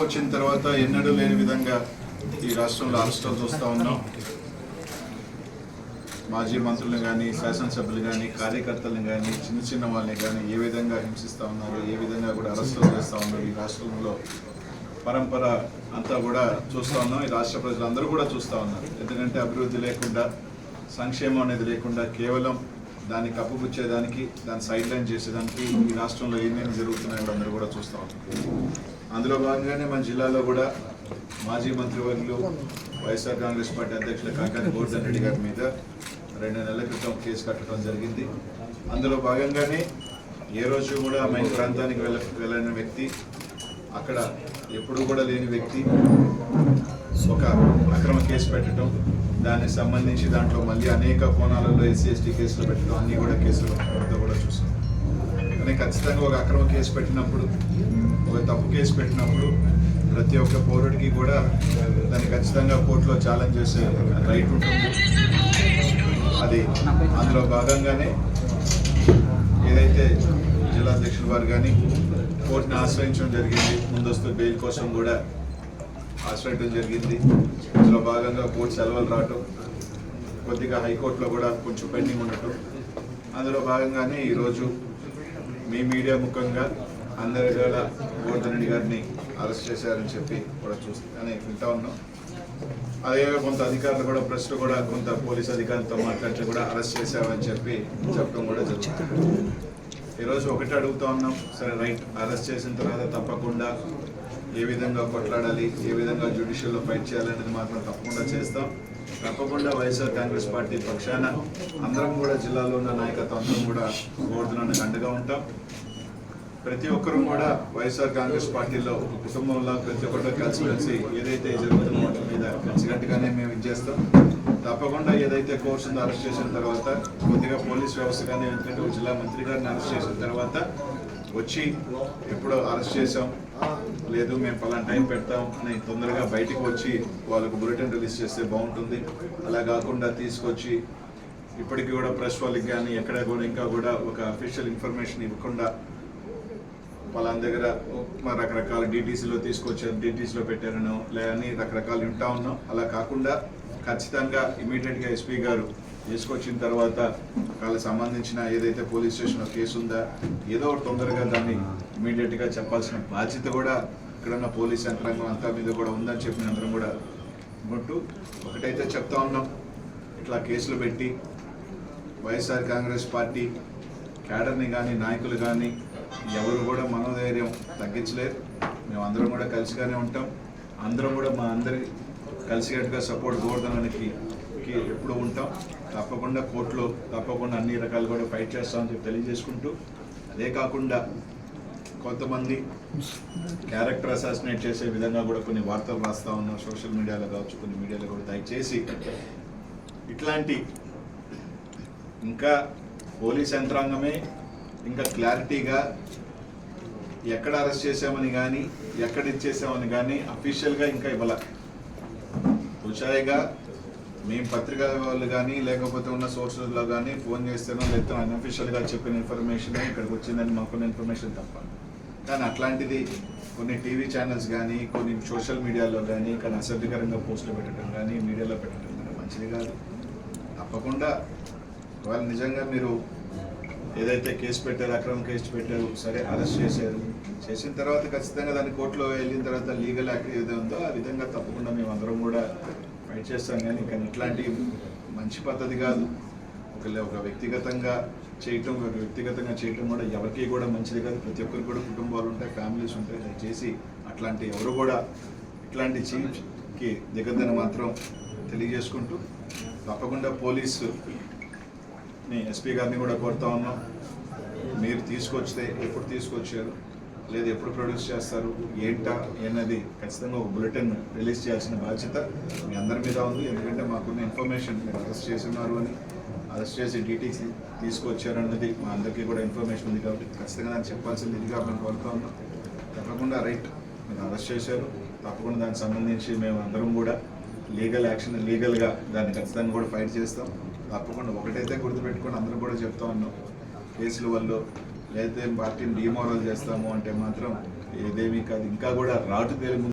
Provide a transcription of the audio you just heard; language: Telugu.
వచ్చిన తర్వాత ఎన్నడూ లేని విధంగా ఈ రాష్ట్రంలో అరెస్టులు చూస్తూ ఉన్నాం. మాజీ మంత్రులను కానీ, శాసనసభ్యులు కానీ, కార్యకర్తలను కానీ, చిన్న వాళ్ళని కానీ ఏ విధంగా హింసిస్తూ ఉన్నారు, ఏ విధంగా కూడా అరెస్టులు చేస్తూ ఉన్నారు. ఈ రాష్ట్రంలో పరంపర అంతా కూడా చూస్తూ ఉన్నాం. ఈ రాష్ట్ర ప్రజలందరూ కూడా చూస్తూ ఉన్నారు. ఎందుకంటే అభివృద్ధి లేకుండా, సంక్షేమం అనేది లేకుండా కేవలం దాన్ని కప్పుపుచ్చేదానికి, దాన్ని సైడ్ లైన్ చేసేదానికి ఈ రాష్ట్రంలో ఏమేమి జరుగుతున్నాయో అందరూ కూడా చూస్తూ ఉన్నారు. అందులో భాగంగానే మన జిల్లాలో కూడా మాజీ మంత్రివర్యులు వైఎస్ఆర్ కాంగ్రెస్ పార్టీ అధ్యక్షులు కాకాని గోవర్ధన్ రెడ్డి గారి మీద 2 నెలల క్రితం కేసు కట్టడం జరిగింది. అందులో భాగంగానే ఏ రోజు కూడా మైన్ ప్రాంతానికి వెళ్ళిన వ్యక్తి, అక్కడ ఎప్పుడు కూడా లేని వ్యక్తి ఒక అక్రమ కేసు పెట్టడం, దానికి సంబంధించి దాంట్లో మళ్ళీ అనేక కోణాలలో SC/ST కేసులు పెట్టడం, అన్నీ కూడా కేసులు పెట్టడంతో కూడా చూస్తాం. కానీ ఖచ్చితంగా ఒక అక్రమ కేసు పెట్టినప్పుడు, ఒక తప్పు కేసు పెట్టినప్పుడు ప్రతి ఒక్క పౌరుడికి కూడా దాన్ని ఖచ్చితంగా కోర్టులో ఛాలెంజ్ చేసే రైట్ ఉంటుంది. అది అందులో భాగంగానే ఏదైతే జిల్లాధ్యక్షుల వారు కానీ కోర్టుని ఆశ్రయించడం జరిగింది. ముందస్తు బెయిల్ కోసం కూడా ఆశ్రయించడం జరిగింది. అందులో భాగంగా కోర్టు సెలవులు రావటం, కొద్దిగా హైకోర్టులో కూడా కొంచెం పెండింగ్ ఉండటం, అందులో భాగంగానే ఈరోజు మీ మీడియా ముఖంగా అందరి కూడా గోవర్ధన్ రెడ్డి గారిని అరెస్ట్ చేశారని చెప్పి కూడా చూస్తానే వింటా ఉన్నాం. అదే కొంత అధికారులు కూడా ప్రెస్లో కూడా కొంత పోలీస్ అధికారులతో మాట్లాడితే కూడా అరెస్ట్ చేశామని చెప్పి చెప్పడం కూడా జరుగుతుంది. ఈరోజు ఒకటి అడుగుతా ఉన్నాం, సరే రైట్, అరెస్ట్ చేసిన తర్వాత తప్పకుండా ఏ విధంగా కొట్లాడాలి, ఏ విధంగా జ్యుడిషియల్లో ఫైట్ చేయాలనేది మాత్రం తప్పకుండా చేస్తాం. తప్పకుండా వైఎస్ఆర్ కాంగ్రెస్ పార్టీ పక్షాన అందరం కూడా జిల్లాలో ఉన్న నాయకత్వం అందరం కూడా గోవర్ధనానికి అండగా ఉంటాం. ప్రతి ఒక్కరూ కూడా వైఎస్ఆర్ కాంగ్రెస్ పార్టీలో ఒక కుటుంబంలో ప్రతి ఒక్కరు కలిసిమెలిసి ఏదైతే జరుగుతున్న వాటి మీద కలిసికట్టుగానే మేము ఇచ్చేస్తాం. తప్పకుండా ఏదైతే కోర్సును అరెస్ట్ చేసిన తర్వాత కొద్దిగా పోలీస్ వ్యవస్థ కానీ, ఎందుకంటే జిల్లా మంత్రి గారిని అరెస్ట్ చేసిన తర్వాత వచ్చి ఎప్పుడో అరెస్ట్ చేసాం, లేదు మేము పలానా టైం పెడతాం అని తొందరగా బయటికి వచ్చి వాళ్ళకు బులెటిన్ రిలీజ్ చేస్తే బాగుంటుంది. అలా కాకుండా తీసుకొచ్చి ఇప్పటికీ కూడా ప్రెస్ వాళ్ళకి కానీ ఎక్కడ కూడా ఇంకా కూడా ఒక అఫీషియల్ ఇన్ఫర్మేషన్ ఇవ్వకుండా వాళ్ళ దగ్గర రకరకాల DTCలో తీసుకొచ్చారు, DTCలో పెట్టారనో లేదని రకరకాలు వింటా ఉన్నాం. అలా కాకుండా ఖచ్చితంగా ఇమీడియట్గా SP గారు తీసుకొచ్చిన తర్వాత వాళ్ళకి సంబంధించిన ఏదైతే పోలీస్ స్టేషన్లో కేసు ఉందా ఏదో తొందరగా దాన్ని ఇమీడియట్గా చెప్పాల్సిన బాధ్యత కూడా ఇక్కడున్న పోలీస్ యంత్రాంగం అంతా మీద కూడా ఉందని చెప్పిన అందరం కూడా ఉంటూ ఒకటైతే చెప్తా ఉన్నాం, ఇట్లా కేసులు పెట్టి వైఎస్ఆర్ కాంగ్రెస్ పార్టీ క్యాడర్ని కానీ, నాయకులు కానీ ఎవరు కూడా మనోధైర్యం తగ్గించలేరు. మేము అందరం కూడా కలిసిగానే ఉంటాం. అందరం కూడా మా అందరి కలిసికట్టుగా సపోర్ట్ గోవర్ధనానికి ఎప్పుడు ఉంటాం. తప్పకుండా కోర్టులో తప్పకుండా అన్ని రకాలు కూడా ఫైట్ చేస్తామని చెప్పి తెలియజేసుకుంటూ, అదే కాకుండా కొంతమంది క్యారెక్టర్ అసాసినేట్ చేసే విధంగా కూడా కొన్ని వార్తలు రాస్తూ ఉన్నాం సోషల్ మీడియాలో కావచ్చు, కొన్ని మీడియాలో కూడా. దయచేసి ఇట్లాంటి ఇంకా పోలీస్ యంత్రాంగమే ఇంకా క్లారిటీగా ఎక్కడ అరెస్ట్ చేసామని కానీ, ఎక్కడ ఇచ్చేసామని కానీ అఫీషియల్గా ఇంకా ఇవ్వాల. ఉచాయిగా మేము పత్రికా వాళ్ళు కానీ లేకపోతే ఉన్న సోర్సెస్లో కానీ ఫోన్ చేస్తేనో లేకపోతే అన్అఫీషియల్గా చెప్పిన ఇన్ఫర్మేషన్ ఇక్కడికి వచ్చిందని మాకున్న ఇన్ఫర్మేషన్ తప్ప. కానీ అట్లాంటిది కొన్ని టీవీ ఛానల్స్ కానీ, కొన్ని సోషల్ మీడియాలో కానీ కానీ అసభ్యకరంగా పోస్టులు పెట్టడం కానీ, మీడియాలో పెట్టడం కానీ మంచిది కాదు. తప్పకుండా వాళ్ళు నిజంగా మీరు ఏదైతే కేసు పెట్టారు, అక్రమ కేసు పెట్టారు, సరే అరెస్ట్ చేశారు, చేసిన తర్వాత ఖచ్చితంగా దాన్ని కోర్టులో వెళ్ళిన తర్వాత లీగల్ యాక్ట్ ఏదో ఉందో ఆ విధంగా తప్పకుండా మేము అందరం కూడా ఫైట్ చేస్తాం. కానీ ఇట్లాంటి మంచి పద్ధతి కాదు. ఒక వ్యక్తిగతంగా చేయటం కూడా ఎవరికి కూడా మంచిది కాదు. ప్రతి ఒక్కరికి కూడా కుటుంబాలు ఉంటాయి, ఫ్యామిలీస్ ఉంటాయి. దయచేసి అట్లాంటి ఎవరు కూడా ఇట్లాంటి చీఫ్కి దిగద్దని మాత్రం తెలియజేసుకుంటూ, తప్పకుండా పోలీసుని SP గారిని కూడా కోరుతా ఉన్నాం, మీరు తీసుకొస్తే ఎప్పుడు తీసుకొచ్చారు, లేదు ఎప్పుడు ప్రొడ్యూస్ చేస్తారు, ఏంటా అన్నది ఖచ్చితంగా ఒక బులెటిన్ రిలీజ్ చేయాల్సిన బాధ్యత మీ అందరి మీద ఉంది. ఎందుకంటే మాకున్న ఇన్ఫర్మేషన్ మీరు అరెస్ట్ చేస్తున్నారు అని, అరెస్ట్ చేసి DTC తీసుకొచ్చారన్నది మా అందరికీ కూడా ఇన్ఫర్మేషన్ ఉంది. కాబట్టి ఖచ్చితంగా దాన్ని చెప్పాల్సింది ఇదిగా మేము కోరుతా ఉన్నాం. తప్పకుండా రైట్, మీరు అరెస్ట్ చేశారు, తప్పకుండా దానికి సంబంధించి మేము అందరం కూడా లీగల్ యాక్షన్, లీగల్గా దాన్ని ఖచ్చితంగా కూడా ఫైట్ చేస్తాం. తప్పకుండా ఒకటైతే గుర్తుపెట్టుకొని అందరం కూడా చెప్తా ఉన్నాం, కేసుల వల్ల అయితే పార్టీని డిమోరల్ చేస్తాము అంటే మాత్రం ఇదేమీ కాదు, ఇంకా కూడా రాటు తేలి